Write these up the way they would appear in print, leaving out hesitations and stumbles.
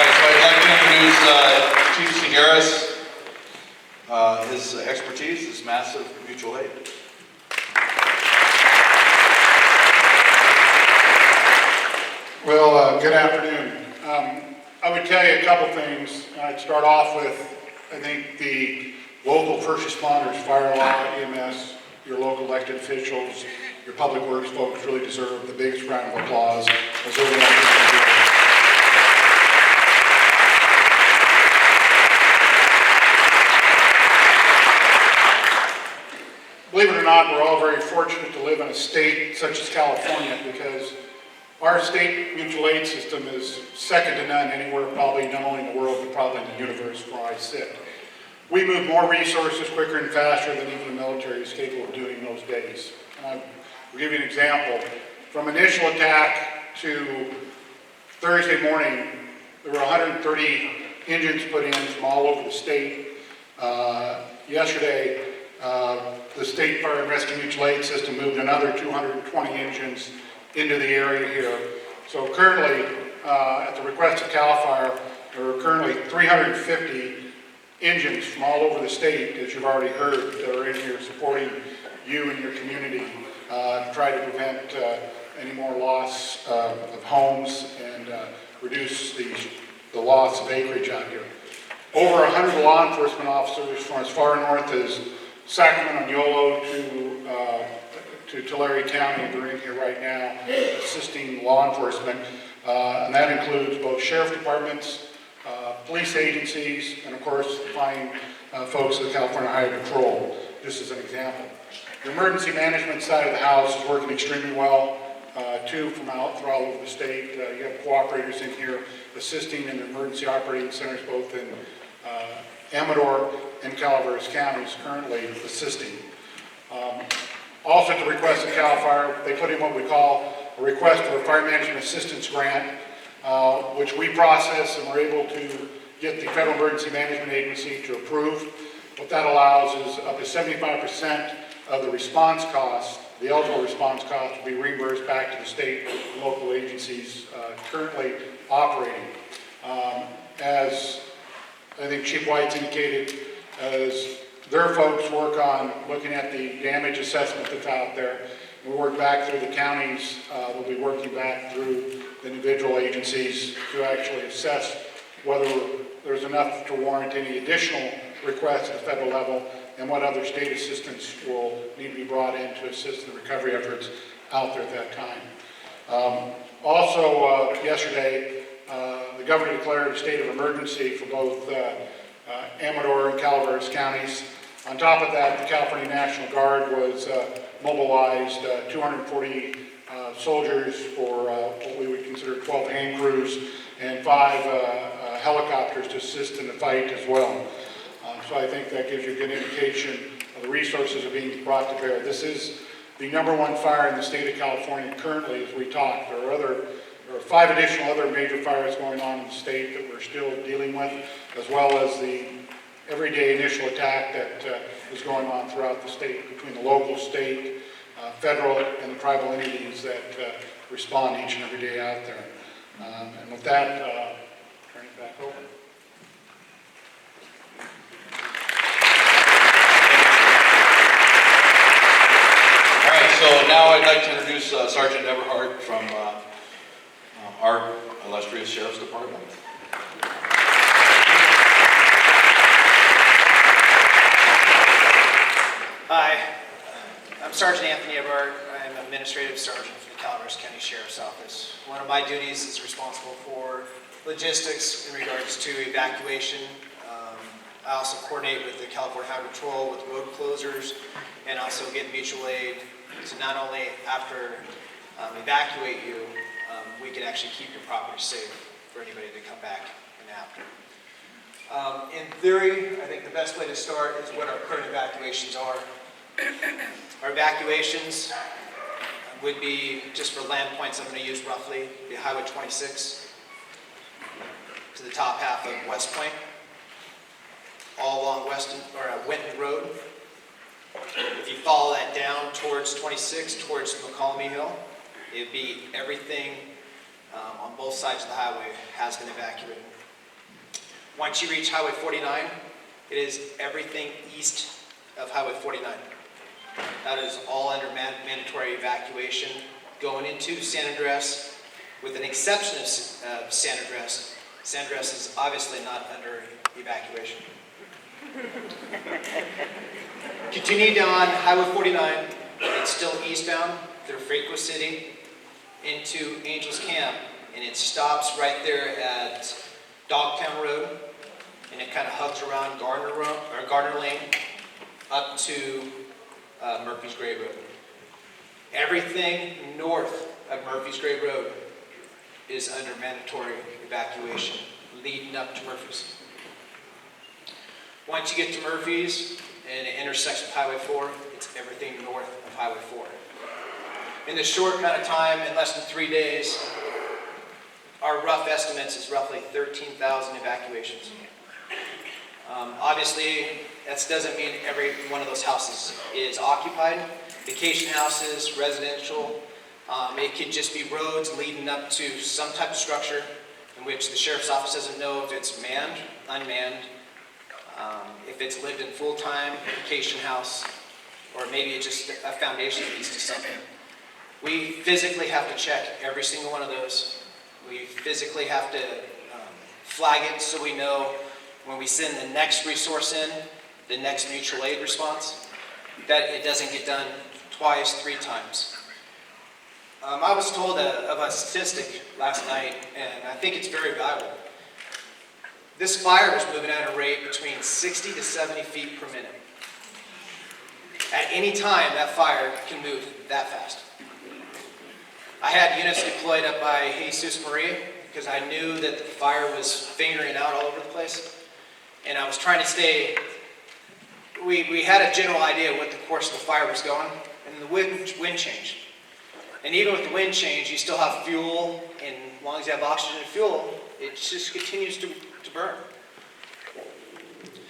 right, so I'd like to introduce Chief Segaris. His expertise is massive mutual aid. Well, good afternoon. I would tell you a couple things. I'd start off with, I think the local first responders, fire law, EMS, your local elected officials, your public works folks really deserve the biggest round of applause. Believe it or not, we're all very fortunate to live in a state such as California, because our state mutual aid system is second to none anywhere, probably not only in the world, but probably in the universe where I sit. We move more resources quicker and faster than even the military is capable of doing in those days. I'll give you an example. From initial attack to Thursday morning, there were 130 engines put in from all over the state. Yesterday, the State Fire and Rescue Mutual Aid System moved another 220 engines into the area here. So currently, at the request of CAL FIRE, there are currently 350 engines from all over the state, as you've already heard, that are in here supporting you and your community to try to prevent any more loss of homes and reduce the loss of acreage out here. Over 100 law enforcement officers from as far north as Sacramento and Yolo to Tulare County, they're in here right now assisting law enforcement, and that includes both sheriff departments, police agencies, and of course the fine folks of the California Highway Patrol, just as an example. The emergency management side of the house is working extremely well, too, from all over the state. You have cooperators in here assisting in the emergency operating centers, both in Amador and Calaveras counties, currently assisting. Also, at the request of CAL FIRE, they put in what we call a request for a fire management assistance grant, which we process and we're able to get the Federal Emergency Management Agency to approve. What that allows is up to 75% of the response costs, the eligible response costs, will be reimbursed back to the state and local agencies currently operating. As I think Chief White's indicated, as their folks work on looking at the damage assessment that's out there, we work back through the counties, we'll be working back through the individual agencies to actually assess whether there's enough to warrant any additional requests at the federal level and what other state assistance will need to be brought in to assist in the recovery efforts out there at that time. Also, yesterday, the governor declared a state of emergency for both Amador and Calaveras counties. On top of that, the California National Guard was mobilized, 240 soldiers for what we would consider 12 hand crews and 5 helicopters to assist in the fight as well. So I think that gives you a good indication of the resources that are being brought to bear. This is the #1 fire in the state of California currently as we talk. There are 5 additional other major fires going on in the state that we're still dealing with, as well as the everyday initial attack that is going on throughout the state between the local, state, federal, and the tribal entities that respond each and every day out there. And with that, turn it back over. All right, so now I'd like to introduce Sergeant Everhart from our illustrious Sheriff's Department. Hi, I'm Sergeant Anthony Everhart. I'm Administrative Sergeant for the Calaveras County Sheriff's Office. One of my duties is responsible for logistics in regards to evacuation. I also coordinate with the California Highway Patrol with road closures and also get mutual aid to not only after evacuate you, we can actually keep your property safe for anybody to come back and after. In theory, I think the best way to start is what our current evacuations are. Our evacuations would be, just for land points I'm going to use roughly, the Highway 26 to the top half of West Point, all along Winton Road. If you follow that down towards 26, towards McCallamy Hill, it would be everything on both sides of the highway has been evacuated. Once you reach Highway 49, it is everything east of Highway 49. That is all under mandatory evacuation going into San Andres, with an exception of San Andres. San Andres is obviously not under evacuation. Continue down Highway 49, it's still eastbound through Freighco City into Angels Camp, and it stops right there at Dogtown Road, and it kind of hugs around Gardner Lane up to Murphy's Grave Road. Everything north of Murphy's Grave Road is under mandatory evacuation leading up to Murphy's. Once you get to Murphy's and it intersects with Highway 4, it's everything north of Highway 4. In the short amount of time, in less than 3 days, our rough estimates is roughly 13,000 evacuations. Obviously, that doesn't mean every one of those houses is occupied. Vacation houses, residential, it could just be roads leading up to some type of structure in which the sheriff's office doesn't know if it's manned, unmanned, if it's lived in full-time, vacation house, or maybe it's just a foundation piece to something. We physically have to check every single one of those. We physically have to flag it so we know when we send the next resource in, the next mutual aid response, that it doesn't get done twice, 3 times. I was told of a statistic last night, and I think it's very valuable. This fire was moving at a rate between 60 to 70 feet per minute. At any time, that fire can move that fast. I had units deployed up by Jesus Maria because I knew that the fire was fingering out all over the place. And I was trying to stay, we had a general idea what the course of the fire was going, and the wind changed. And even with the wind change, you still have fuel, and as long as you have oxygen and fuel, it just continues to burn.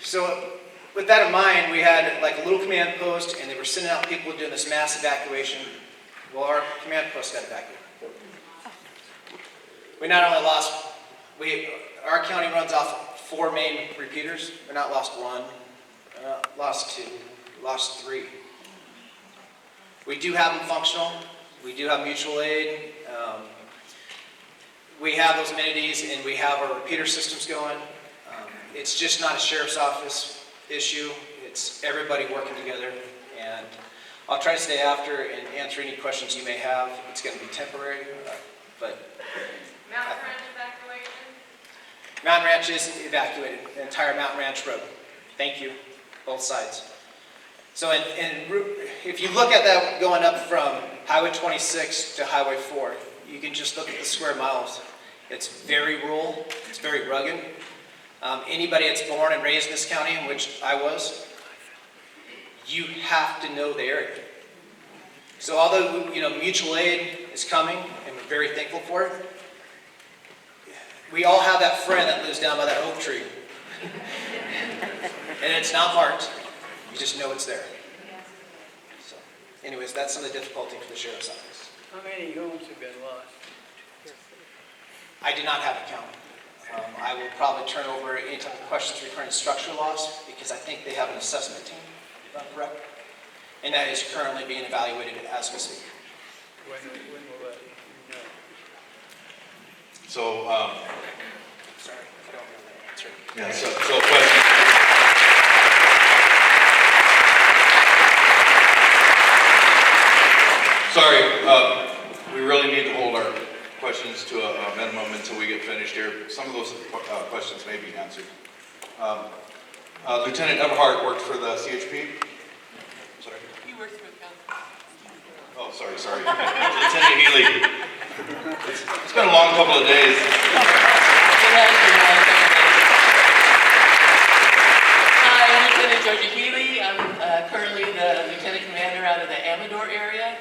So with that in mind, we had like a little command post, and they were sending out people doing this mass evacuation. Well, our command post got evacuated. We not only lost, our county runs off 4 main repeaters. We not lost 1, lost 2, lost 3. We do have them functional. We do have mutual aid. We have those amenities, and we have our repeater systems going. It's just not a sheriff's office issue. It's everybody working together. And I'll try to stay after and answer any questions you may have. It's going to be temporary, but... Mountain Ranch evacuation? Mountain Ranch is evacuated, the entire Mountain Ranch Road. Thank you, both sides. So if you look at that going up from Highway 26 to Highway 4, you can just look at the square miles. It's very rural, it's very rugged. Anybody that's born and raised in this county, in which I was, you have to know the area. So although mutual aid is coming, and we're very thankful for it, we all have that friend that lives down by that oak tree. And it's not marked. You just know it's there. So, anyways, that's some of the difficulty for the sheriff's office. How many homes have been lost? I do not have a count. I will probably turn over any type of questions regarding structural loss because I think they have an assessment team, if I'm correct. And that is currently being evaluated as we speak. When will that be done? So, Sorry, I don't know that answer. yeah, so question. Sorry, we really need to hold our questions to a minimum until we get finished here. Some of those questions may be answered. Lieutenant Everhart worked for the CHP. Sorry. You worked for a company. Oh, sorry. Lieutenant Healy. It's been a long couple of days. Hi, Lieutenant Georgia Healy. I'm currently the Lieutenant Commander out of the Amador area,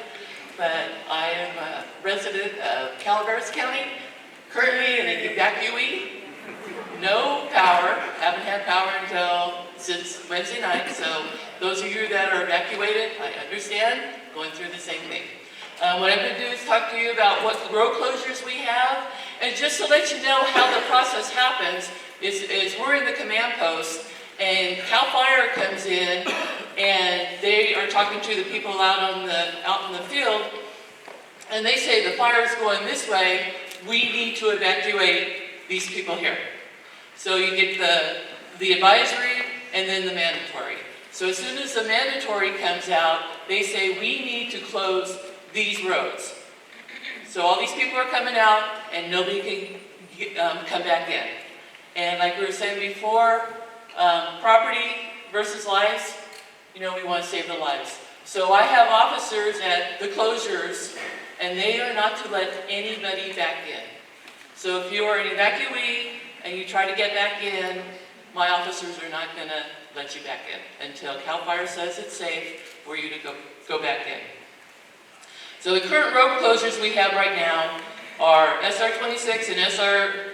but I am a resident of Calaveras County, currently an evacuee. No power, haven't had power since Wednesday night, so those of you that are evacuated, I understand, going through the same thing. What I'm going to do is talk to you about what road closures we have, and just to let you know how the process happens, is we're in the command post, and CAL FIRE comes in, and they are talking to the people out in the field, and they say the fire is going this way. We need to evacuate these people here. So you get the advisory and then the mandatory. So as soon as the mandatory comes out, they say we need to close these roads. So all these people are coming out and nobody can come back in. And like we were saying before, property versus lives, we want to save the lives. So I have officers at the closures, and they are not to let anybody back in. So if you are an evacuee and you try to get back in, my officers are not going to let you back in until CAL FIRE says it's safe for you to go back in. So the current road closures we have right now are SR 26 and SR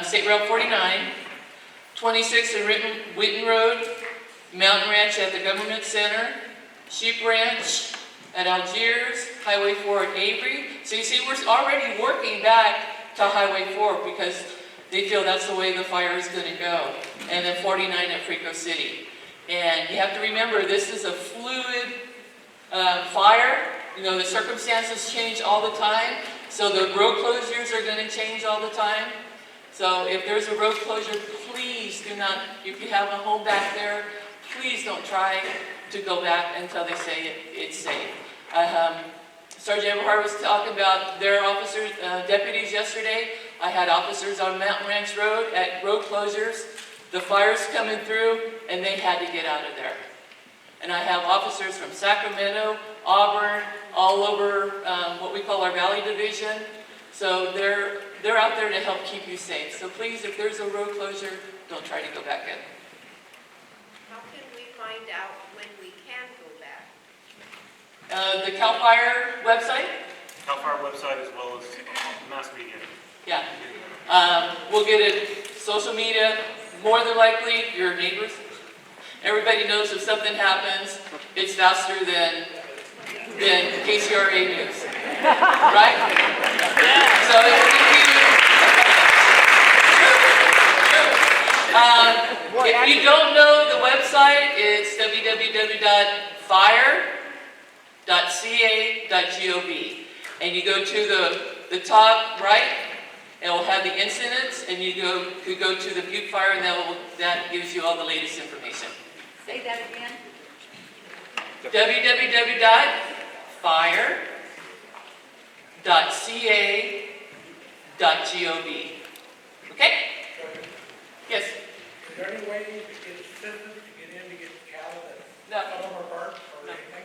State Route 49, 26 in Witten Road, Mountain Ranch at the Government Center, Sheep Ranch at Algiers, Highway 4 at Avery. So you see, we're already working back to Highway 4 because they feel that's the way the fire is going to go. And then 49 at Frico City. And you have to remember, this is a fluid fire. The circumstances change all the time. So the road closures are going to change all the time. So if there's a road closure, please do not, if you have a home back there, please don't try to go back until they say it's safe. Sergeant Everhart was talking about their officers, deputies yesterday. I had officers on Mountain Ranch Road at road closures. The fire's coming through, and they had to get out of there. And I have officers from Sacramento, Auburn, all over what we call our Valley Division. So they're out there to help keep you safe. So please, if there's a road closure, don't try to go back in. How can we find out when we can go back? The CAL FIRE website? CAL FIRE website as well as mass media. Yeah. We'll get it, social media, more than likely your neighbors. Everybody knows if something happens, it's faster than KCRA news. Right? Yeah. So if you don't know the website, it's www.fire.ca.gov. And you go to the top right, and it will have the incidents, and you could go to the Butte Fire, and that gives you all the latest information. Say that again. www.fire.ca.gov. Okay? Yes? Is there any way to get assistance to get in to get cattle that No. some of our parks or anything?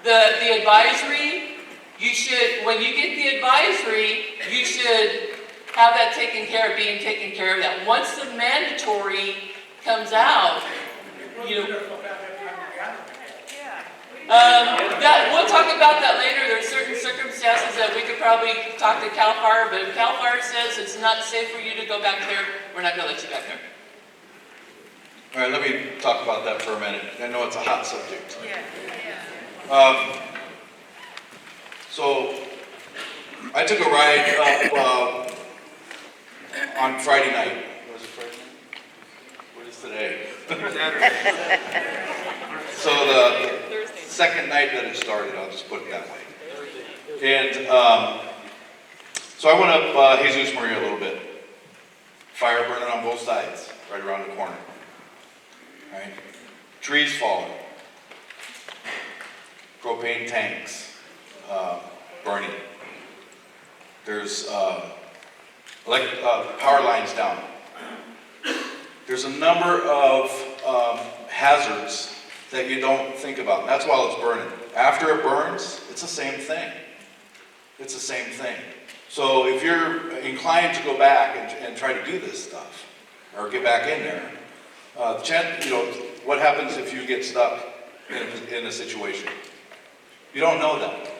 The advisory, you should, when you get the advisory, you should have that being taken care of that. Once the mandatory comes out, we'll talk about that later. There's certain circumstances that we could probably talk to CAL FIRE, but if CAL FIRE says it's not safe for you to go back there, we're not going to let you back there. All right, let me talk about that for a minute. I know it's a hot subject. Yeah. So I took a ride up on Friday night. Was it Friday night? What is today? So the second night that it started, I'll just put it that way. And so I went up Jesus Maria a little bit. Fire burning on both sides, right around the corner. Right? Trees falling. Propane tanks burning. There's power lines down. There's a number of hazards that you don't think about. And that's while it's burning. After it burns, it's the same thing. It's the same thing. So if you're inclined to go back and try to do this stuff, or get back in there, what happens if you get stuck in a situation? You don't know that.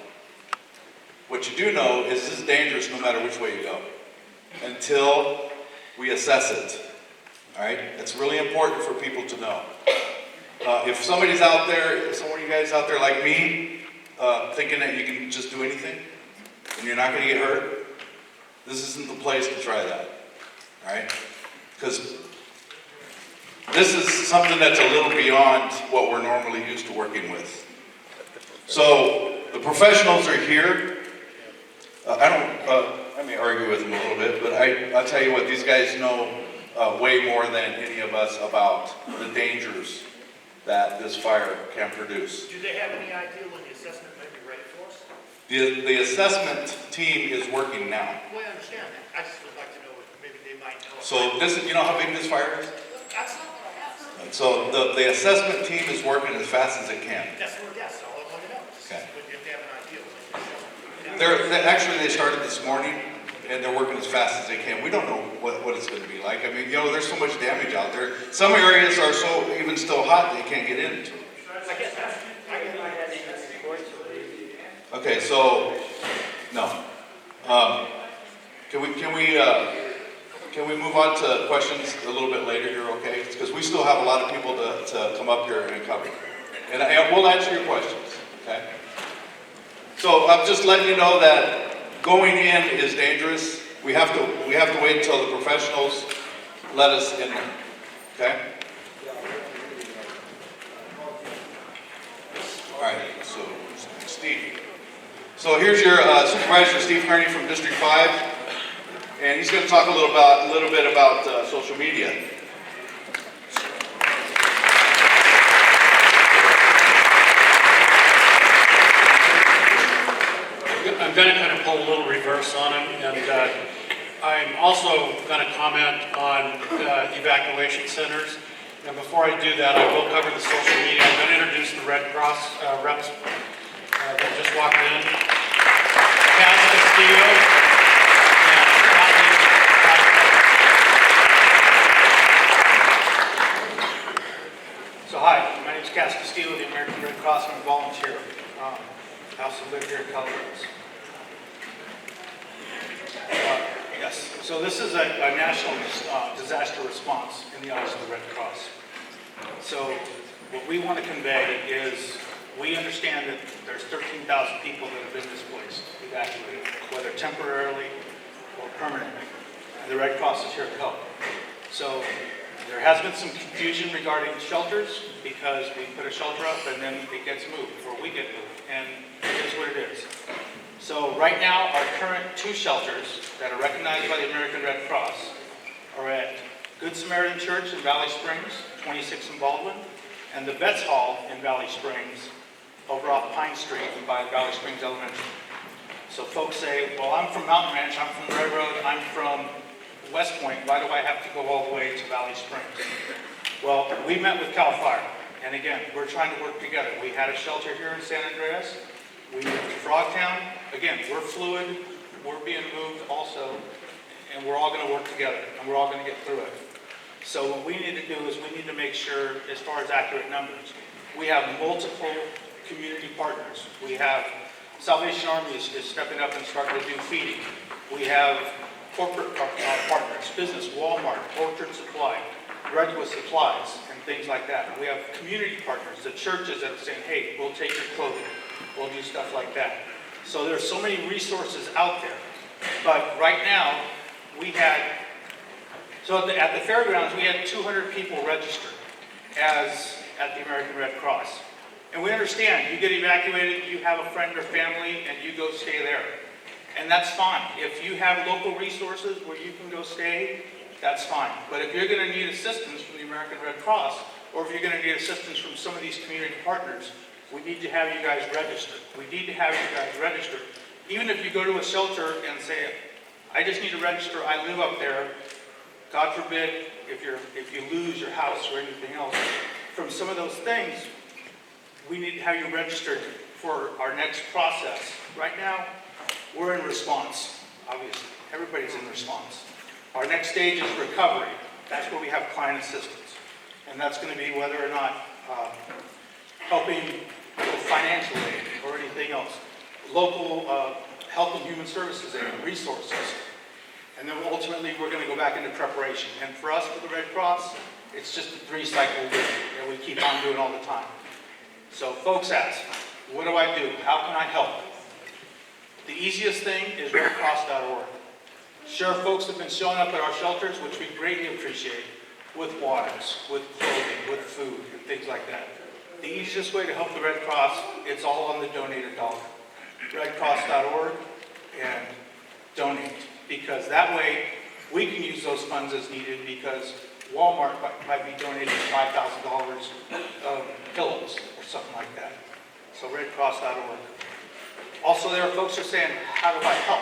What you do know is this is dangerous no matter which way you go, until we assess it. All right? It's really important for people to know. If somebody's out there, if some of you guys out there like me, thinking that you can just do anything, and you're not going to get hurt, this isn't the place to try that. All right? Because this is something that's a little beyond what we're normally used to working with. So the professionals are here. I may argue with them a little bit, but I'll tell you what, these guys know way more than any of us about the dangers that this fire can produce. Do they have any idea when the assessment may be ready for us? The assessment team is working now. Well, I understand that. I just would like to know if maybe they might know. So this, you know how big this fire is? That's not what I asked. So the assessment team is working as fast as it can. That's what, yes, all I want to know. Okay. If they have an idea when the assessment. Actually, they started this morning, and they're working as fast as they can. We don't know what it's going to be like. I mean, there's so much damage out there. Some areas are so even still hot they can't get into. I guess that's, Okay, so no. Can we move on to questions a little bit later here? Okay, because we still have a lot of people to come up here and cover, and we'll answer your questions. Okay. So I'm just letting you know that going in is dangerous. We have to wait until the professionals let us in there. Okay? All right, so Steve. So here's your supervisor, Steve Kearney from District 5, and he's going to talk a little bit about social media. I'm going to kind of pull a little reverse on him, and I'm also going to comment on evacuation centers. And before I do that, I will cover the social media. I'm going to introduce the Red Cross reps that just walked in. Cass Castillo and Kathy. So hi, my name is Cass Castillo of the American Red Cross. I'm a volunteer. I also live here in Colorado. Yes, so this is a national disaster response in the eyes of the Red Cross. So what we want to convey is we understand that there's 13,000 people that have been displaced, evacuated, whether temporarily or permanently, and the Red Cross is here to help. So there has been some confusion regarding shelters because we put a shelter up and then it gets moved, or we get moved, and it is what it is. So right now, our current 2 shelters that are recognized by the American Red Cross are at Good Samaritan Church in Valley Springs, 26 in Baldwin, and the Vets Hall in Valley Springs, over off Pine Street by Valley Springs Elementary. So folks say, well, I'm from Mountain Ranch, I'm from the Railroad, I'm from West Point, why do I have to go all the way to Valley Springs? Well, we met with CAL FIRE, and again, we're trying to work together. We had a shelter here in San Andreas. We moved to Frogtown. Again, we're fluid, we're being moved also, and we're all going to work together, and we're all going to get through it. So what we need to do is we need to make sure, as far as accurate numbers, we have multiple community partners. We have Salvation Army is stepping up and starting to do feeding. We have corporate partners, business, Walmart, Orchard Supply, Redwood Supplies, and things like that. We have community partners, the churches that are saying, hey, we'll take your clothing. We'll do stuff like that. So there's so many resources out there. But right now, we had, so at the fairgrounds, we had 200 people registered at the American Red Cross. And we understand, you get evacuated, you have a friend or family, and you go stay there. And that's fine. If you have local resources where you can go stay, that's fine. But if you're going to need assistance from the American Red Cross, or if you're going to need assistance from some of these community partners, we need to have you guys registered. We need to have you guys registered. Even if you go to a shelter and say, I just need to register, I live up there, God forbid, if you lose your house or anything else, from some of those things, we need to have you registered for our next process. Right now, we're in response, obviously. Everybody's in response. Our next stage is recovery. That's where we have client assistance. And that's going to be whether or not helping with financial aid or anything else. Local health and human services aid, resources. And then ultimately, we're going to go back into preparation. And for us, for the Red Cross, it's just a 3-cycle loop that we keep on doing all the time. So folks ask, what do I do? How can I help? The easiest thing is redcross.org. Sure, folks have been showing up at our shelters, which we greatly appreciate, with waters, with clothing, with food, and things like that. The easiest way to help the Red Cross, it's all on the donated dollar. redcross.org and donate, because that way we can use those funds as needed, because Walmart might be donating $5,000 of pillows or something like that. So redcross.org. Also, there are folks who are saying, how do I help?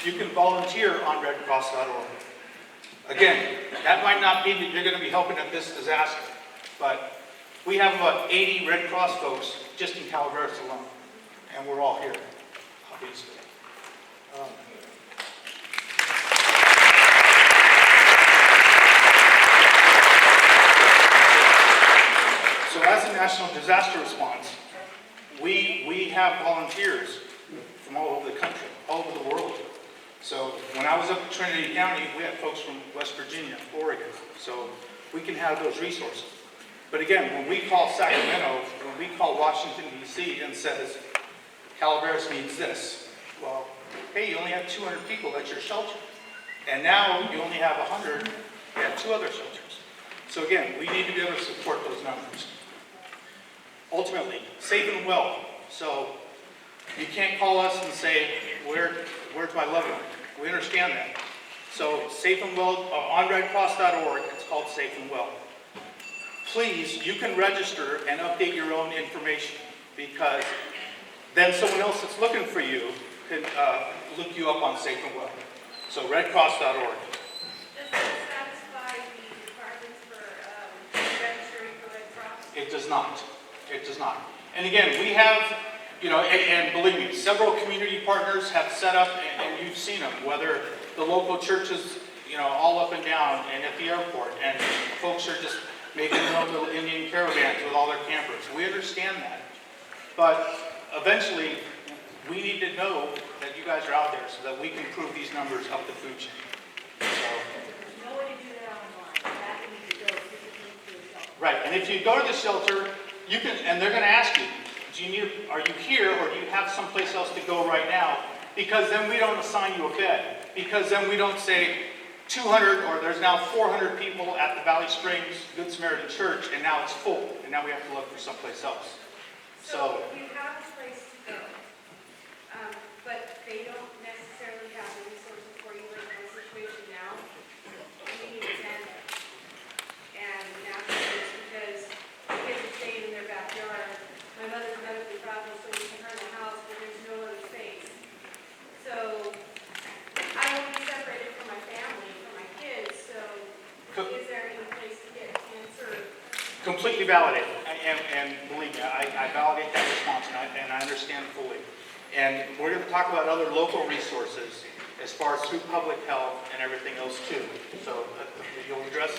You can volunteer on redcross.org. Again, that might not mean that you're going to be helping at this disaster, but we have about 80 Red Cross folks just in Calaveras alone, and we're all here, obviously. So as a national disaster response, we have volunteers from all over the country, all over the world. So when I was up in Trinity County, we had folks from West Virginia, Oregon, so we can have those resources. But again, when we call Sacramento, when we call Washington, D.C. and says, Calaveras needs this, well, hey, you only have 200 people at your shelter. And now you only have 100 at 2 other shelters. So again, we need to be able to support those numbers. Ultimately, safe and well. So you can't call us and say, where's my loved one? We understand that. So safe and well, on redcross.org, it's called Safe and Well. Please, you can register and update your own information, because then someone else that's looking for you can look you up on Safe and Well. So redcross.org. Does that satisfy the requirements for registering for Red Cross? It does not. It does not. And again, we have, and believe me, several community partners have set up, and you've seen them, whether the local churches, all up and down, and at the airport, and folks are just making their own little Indian caravans with all their campers. We understand that. But eventually, we need to know that you guys are out there so that we can prove these numbers up the food chain. So, There's no way to do that online. That we need to go physically to a shelter. right, and if you go to the shelter, you can, and they're going to ask you, are you here, or do you have someplace else to go right now? Because then we don't assign you a bed. Because then we don't say 200, or there's now 400 people at the Valley Springs Good Samaritan Church, and now it's full, and now we have to look for someplace else. So you have a place to go, but they don't necessarily have the resources for you in my situation now. You need a tent, and naturally it's because the kids are staying in their backyard. My mother's medically fragile, so we can rent a house, but there's no other space. So I want to be separated from my family, from my kids, so is there any place to get cancer? Completely validated, and believe me, I validate that response, and I understand fully. And we're going to talk about other local resources as far as through public health and everything else too. So you'll address